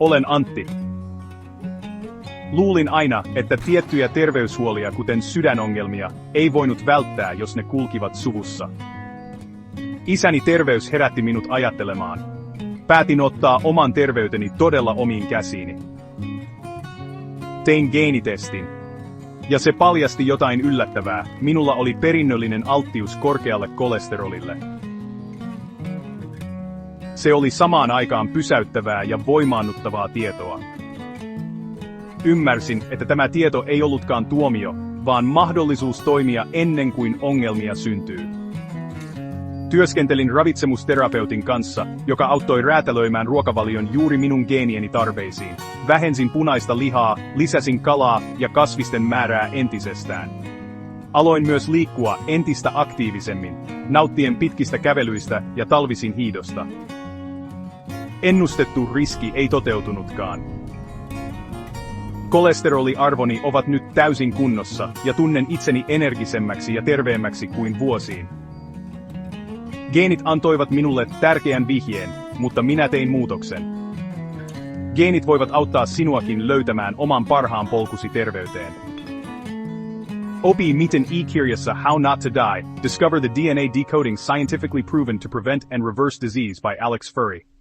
Olen Antti. Luulin aina, että tiettyjä terveyshuolia kuten sydänongelmia ei voinut välttää, jos ne kulkivat suvussa. Isäni terveys herätti minut ajattelemaan. Päätin ottaa oman terveyteni todella omiin käsiini. Tein geenitestin. Ja se paljasti jotain yllättävää, minulla oli perinnöllinen alttius korkealle kolesterolille. Se oli samaan aikaan pysäyttävää ja voimaannuttavaa tietoa. Ymmärsin, että tämä tieto ei ollutkaan tuomio, vaan mahdollisuus toimia ennen kuin ongelmia syntyy. Työskentelin ravitsemusterapeutin kanssa, joka auttoi räätälöimään ruokavalion juuri minun geenieni tarpeisiin. Vähensin punaista lihaa, lisäsin kalaa ja kasvisten määrää entisestään. Aloin myös liikkua entistä aktiivisemmin, nauttien pitkistä kävelyistä ja talvisin hiihdosta. Ennustettu riski ei toteutunutkaan. Kolesteroliarvoni ovat nyt täysin kunnossa ja tunnen itseni energisemmäksi ja terveemmäksi kuin vuosiin. Geenit antoivat minulle tärkeän vihjeen, mutta minä tein muutoksen. Geenit voivat auttaa sinuakin löytämään oman parhaan polkusi terveyteen. Opi miten e-kirjassa How Not to Die, Discover the DNA Decoding Scientifically Proven to Prevent and Reverse Disease by Alex Furry.